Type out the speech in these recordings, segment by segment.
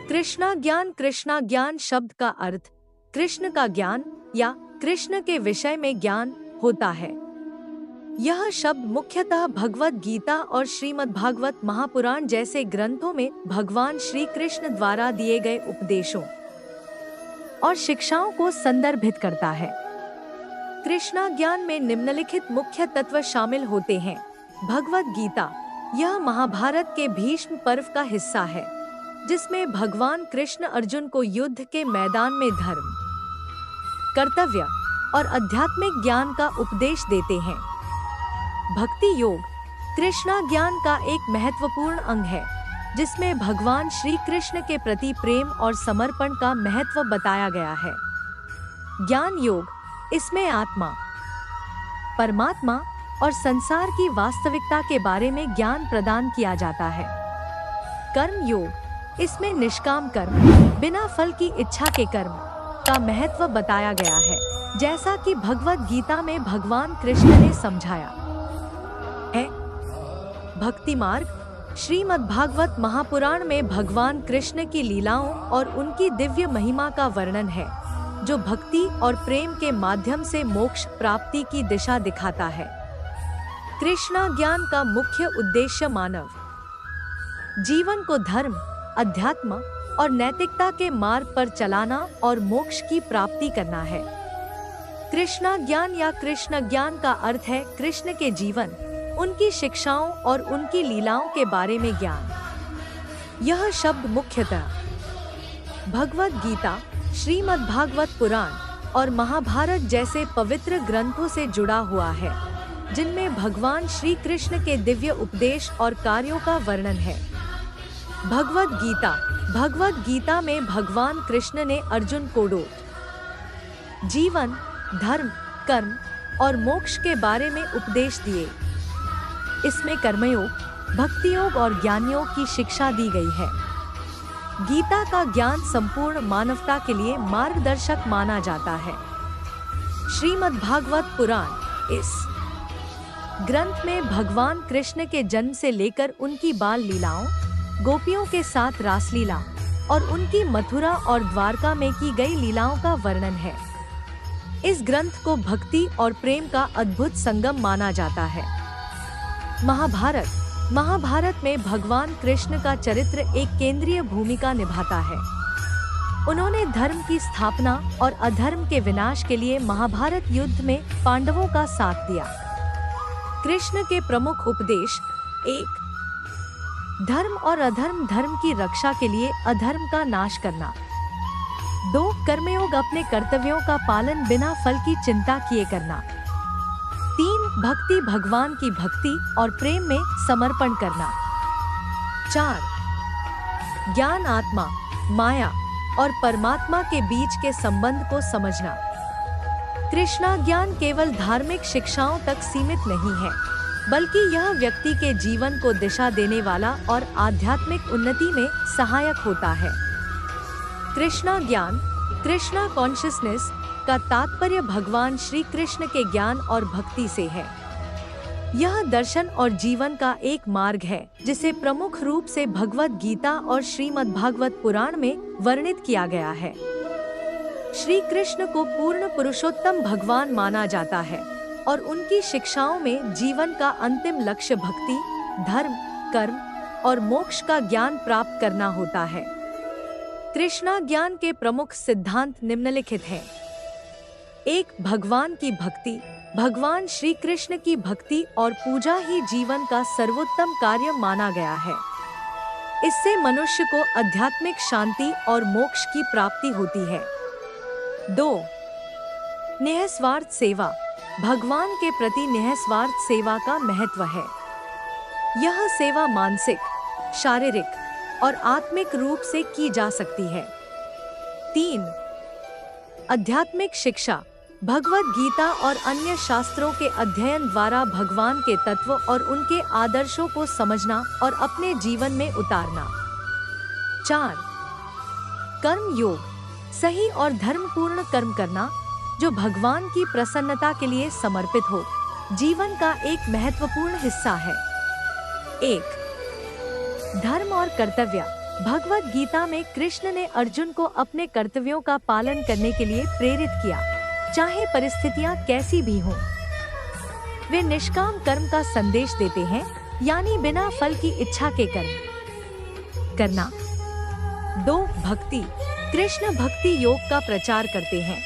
कृष्णा ज्ञान शब्द का अर्थ कृष्ण का ज्ञान या कृष्ण के विषय में ज्ञान होता है। यह शब्द मुख्यतः भगवद गीता और श्रीमद् भागवत महापुराण जैसे ग्रंथों में भगवान श्री कृष्ण द्वारा दिए गए उपदेशों और शिक्षाओं को संदर्भित करता है। कृष्णा ज्ञान में निम्नलिखित मुख्य तत्व शामिल होते हैं। भगवद गीता, यह महाभारत के भीष्म पर्व का हिस्सा है, जिसमें भगवान कृष्ण अर्जुन को युद्ध के मैदान में धर्म, कर्तव्य और आध्यात्मिक ज्ञान का उपदेश देते हैं। भक्ति योग, कृष्णा ज्ञान का एक महत्वपूर्ण अंग है, जिसमें भगवान श्री कृष्ण के प्रति प्रेम और समर्पण का महत्व बताया गया है। ज्ञान योग, इसमें आत्मा, परमात्मा और संसार की वास्तविकता के बारे में ज्ञान प्रदान किया जाता है। कर्म योग, इसमें निष्काम कर्म, बिना फल की इच्छा के कर्म का महत्व बताया गया है, जैसा कि भगवद गीता में भगवान कृष्ण ने समझाया है। भक्ति मार्ग, श्रीमद् भागवत महापुराण में भगवान कृष्ण की लीलाओं और उनकी दिव्य महिमा का वर्णन है, जो भक्ति और प्रेम के माध्यम से मोक्ष प्राप्ति की दिशा दिखाता है। कृष्णा ज्ञान का मुख्य उद्देश्य मानव जीवन को धर्म, अध्यात्म और नैतिकता के मार्ग पर चलाना और मोक्ष की प्राप्ति करना है। कृष्णा ज्ञान या कृष्ण ज्ञान का अर्थ है कृष्ण के जीवन, उनकी शिक्षाओं और उनकी लीलाओं के बारे में ज्ञान। यह शब्द मुख्यतः भगवद गीता, श्रीमद् भागवत पुराण और महाभारत जैसे पवित्र ग्रंथों से जुड़ा हुआ है, जिनमें भगवान श्री कृष्ण के दिव्य उपदेश और कार्यों का वर्णन है। भगवद गीता, भगवद गीता में भगवान कृष्ण ने अर्जुन को जीवन, धर्म, कर्म और मोक्ष के बारे में उपदेश दिए। इसमें कर्मयोग, भक्ति योग और ज्ञान योग की शिक्षा दी गई है। गीता का ज्ञान संपूर्ण मानवता के लिए मार्गदर्शक माना जाता है। श्रीमद् भागवत पुराण, इस ग्रंथ में भगवान कृष्ण के जन्म से लेकर उनकी बाल लीलाओं, गोपियों के साथ रासलीला और उनकी मथुरा और द्वारका में की गई लीलाओं का वर्णन है। इस ग्रंथ को भक्ति और प्रेम का अद्भुत संगम माना जाता है। महाभारत में भगवान कृष्ण का चरित्र एक केंद्रीय भूमिका निभाता है। उन्होंने धर्म की स्थापना और अधर्म के विनाश के लिए महाभारत युद्ध में पांडवों का साथ दिया। कृष्ण के प्रमुख उपदेश: 1. धर्म और अधर्म, धर्म की रक्षा के लिए अधर्म का नाश करना। 2. कर्मयोग, अपने कर्तव्यों का पालन बिना फल की चिंता किए करना। 3. भक्ति, भगवान की भक्ति और प्रेम में समर्पण करना। 4. ज्ञान, आत्मा, माया और परमात्मा के बीच के संबंध को समझना। कृष्णा ज्ञान केवल धार्मिक शिक्षाओं तक सीमित नहीं है, बल्कि यह व्यक्ति के जीवन को दिशा देने वाला और आध्यात्मिक उन्नति में सहायक होता है। कृष्णा ज्ञान, कृष्णा कॉन्शियसनेस का तात्पर्य भगवान श्री कृष्ण के ज्ञान और भक्ति से है। यह दर्शन और जीवन का एक मार्ग है, जिसे प्रमुख रूप से भगवद गीता और श्रीमद् भागवत पुराण में वर्णित किया गया है। श्री कृष्ण को पूर्ण पुरुषोत्तम भगवान माना जाता है और उनकी शिक्षाओं में जीवन का अंतिम लक्ष्य भक्ति, धर्म, कर्म और मोक्ष का ज्ञान प्राप्त करना होता है। कृष्णा ज्ञान के प्रमुख सिद्धांत निम्नलिखित हैं। 1. भगवान की भक्ति, भगवान श्री कृष्ण की भक्ति और पूजा ही जीवन का सर्वोत्तम कार्य माना गया है। इससे मनुष्य को आध्यात्मिक शांति और मोक्ष की प्राप्ति होती है। 2. निःस्वार्थ सेवा, भगवान के प्रति निःस्वार्थ सेवा का महत्व है। यह सेवा मानसिक, शारीरिक और आत्मिक रूप से की जा सकती है। 3. आध्यात्मिक शिक्षा, भगवद गीता और अन्य शास्त्रों के अध्ययन द्वारा भगवान के तत्व और उनके आदर्शों को समझना और अपने जीवन में उतारना। 4. कर्म योग, सही और धर्मपूर्ण कर्म करना, जो भगवान की प्रसन्नता के लिए समर्पित हो, जीवन का एक महत्वपूर्ण हिस्सा है। 1. धर्म और कर्तव्य, भगवत गीता में कृष्ण ने अर्जुन को अपने कर्तव्यों का पालन करने के लिए प्रेरित किया, चाहे परिस्थितियां कैसी भी हों। वे निष्काम कर्म का संदेश देते हैं, यानी बिना फल की इच्छा के कर्म करना। 2. भक्ति। कृष्ण भक्ति योग का प्रचार करते हैं,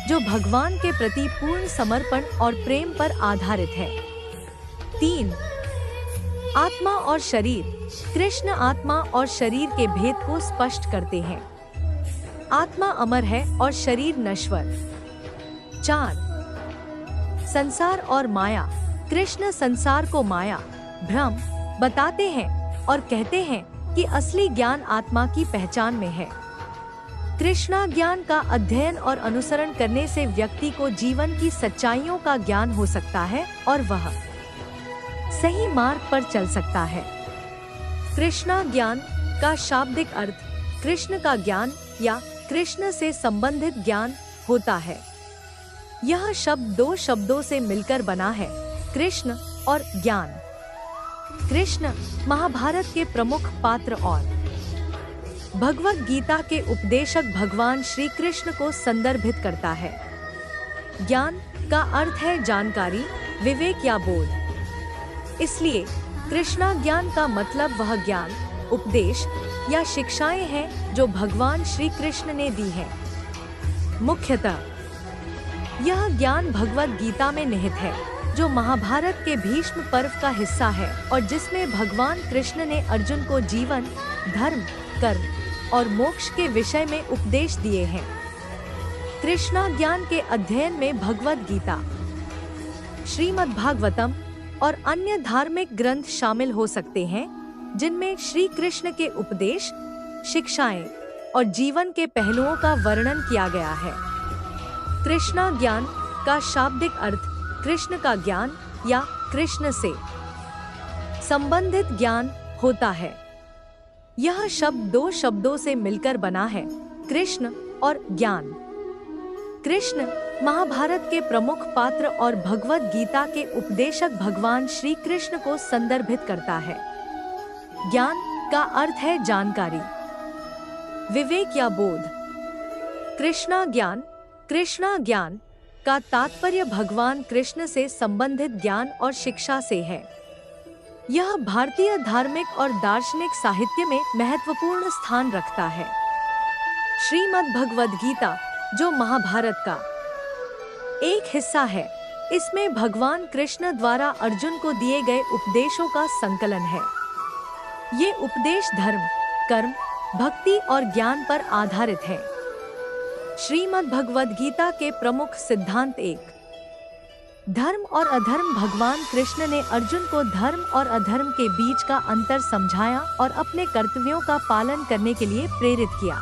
जो भगवान के प्रति पूर्ण समर्पण और प्रेम पर आधारित है। 3. आत्मा और शरीर। कृष्ण आत्मा और शरीर के भेद को स्पष्ट करते हैं। आत्मा अमर है और शरीर नश्वर। 4. संसार और माया। कृष्ण संसार को माया, भ्रम बताते हैं और कहते हैं कि असली ज्ञान आत्मा की पहचान में है। कृष्णा ज्ञान का अध्ययन और अनुसरण करने से व्यक्ति को जीवन की सच्चाइयों का ज्ञान हो सकता है और वह सही मार्ग पर चल सकता है। कृष्णा ज्ञान का शाब्दिक अर्थ कृष्ण का ज्ञान या कृष्ण से संबंधित ज्ञान होता है। यह शब्द 2 शब्दों से मिलकर बना है, कृष्ण और ज्ञान। कृष्ण महाभारत के प्रमुख पात्र और भगवत गीता के उपदेशक भगवान श्री कृष्ण को संदर्भित करता है। ज्ञान का अर्थ है जानकारी, विवेक या बोध। इसलिए कृष्णा ज्ञान का मतलब वह ज्ञान, उपदेश या शिक्षाएं हैं जो भगवान श्री कृष्ण ने दी हैं। मुख्यतः यह ज्ञान भगवत गीता में निहित है, जो महाभारत के भीष्म पर्व का हिस्सा है और जिसमें भगवान कृष्ण ने अर्जुन को जीवन, धर्म, कर्म और मोक्ष के विषय में उपदेश दिए हैं। कृष्णा ज्ञान के अध्ययन में भगवत गीता, श्रीमद् भागवतम और अन्य धार्मिक ग्रंथ शामिल हो सकते हैं, जिनमें श्री कृष्ण के उपदेश, शिक्षाएं और जीवन के पहलुओं का वर्णन किया गया है। कृष्णा ज्ञान का शाब्दिक अर्थ कृष्ण का ज्ञान या कृष्ण से संबंधित ज्ञान होता है। यह शब्द 2 शब्दों से मिलकर बना है, कृष्ण और ज्ञान। कृष्ण महाभारत के प्रमुख पात्र और भगवत गीता के उपदेशक भगवान श्री कृष्ण को संदर्भित करता है। ज्ञान का अर्थ है जानकारी, विवेक या बोध। कृष्णा ज्ञान का तात्पर्य भगवान कृष्ण से संबंधित ज्ञान और शिक्षा से है। यह भारतीय धार्मिक और दार्शनिक साहित्य में महत्वपूर्ण स्थान रखता है। श्रीमद् भगवद गीता, जो महाभारत का एक हिस्सा है, इसमें भगवान कृष्ण द्वारा अर्जुन को दिए गए उपदेशों का संकलन है। ये उपदेश धर्म, कर्म, भक्ति और ज्ञान पर आधारित है। श्रीमद् भगवद गीता के प्रमुख सिद्धांत 1, धर्म और अधर्म। भगवान कृष्ण ने अर्जुन को धर्म और अधर्म के बीच का अंतर समझाया और अपने कर्तव्यों का पालन करने के लिए प्रेरित किया।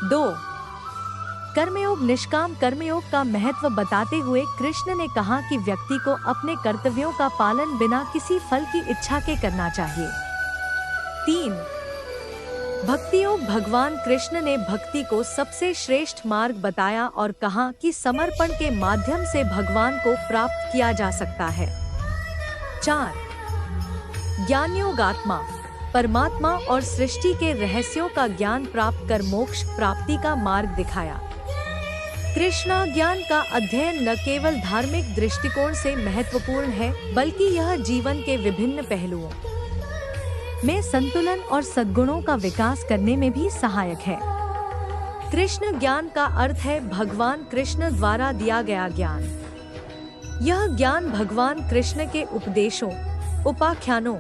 2. कर्मयोग, निष्काम कर्मयोग का महत्व बताते हुए कृष्ण ने कहा कि व्यक्ति को अपने कर्तव्यों का पालन बिना किसी फल की इच्छा के करना चाहिए। 3. भक्ति योग, भगवान कृष्ण ने भक्ति को सबसे श्रेष्ठ मार्ग बताया और कहा कि समर्पण के माध्यम से भगवान को प्राप्त किया जा सकता है। 4. ज्ञान योग, आत्मा, परमात्मा और सृष्टि के रहस्यों का ज्ञान प्राप्त कर मोक्ष प्राप्ति का मार्ग दिखाया। कृष्णा ज्ञान का अध्ययन न केवल धार्मिक दृष्टिकोण से महत्वपूर्ण है, बल्कि यह जीवन के विभिन्न पहलुओं में संतुलन और सद्गुणों का विकास करने में भी सहायक है। कृष्ण ज्ञान का अर्थ है भगवान कृष्ण द्वारा दिया गया ज्ञान। यह ज्ञान भगवान कृष्ण के उपदेशों, उपाख्यानों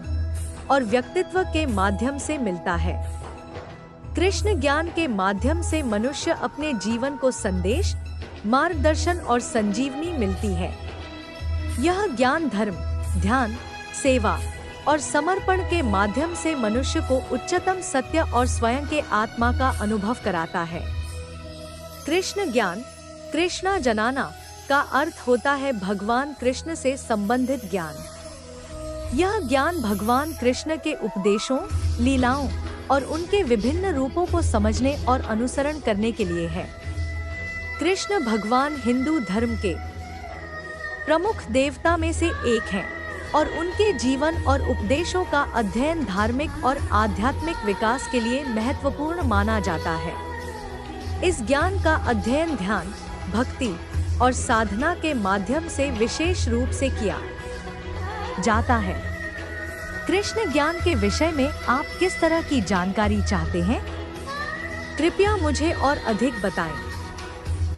और व्यक्तित्व के माध्यम से मिलता है। कृष्ण ज्ञान के माध्यम से मनुष्य अपने जीवन को संदेश, मार्गदर्शन और संजीवनी मिलती है। यह ज्ञान धर्म, ध्यान, सेवा और समर्पण के माध्यम से मनुष्य को उच्चतम सत्य और स्वयं के आत्मा का अनुभव कराता है। कृष्ण ज्ञान, कृष्णा जनाना का अर्थ होता है भगवान कृष्ण से संबंधित ज्ञान। यह ज्ञान भगवान कृष्ण के उपदेशों, लीलाओं और उनके विभिन्न रूपों को समझने और अनुसरण करने के लिए है। कृष्ण भगवान हिंदू धर्म के प्रमुख देवता में से एक हैं। और उनके जीवन और उपदेशों का अध्ययन धार्मिक और आध्यात्मिक विकास के लिए महत्वपूर्ण माना जाता है। इस ज्ञान का अध्ययन ध्यान, भक्ति और साधना के माध्यम से विशेष रूप से किया जाता है। कृष्ण ज्ञान के विषय में आप किस तरह की जानकारी चाहते हैं? कृपया मुझे और अधिक बताएं।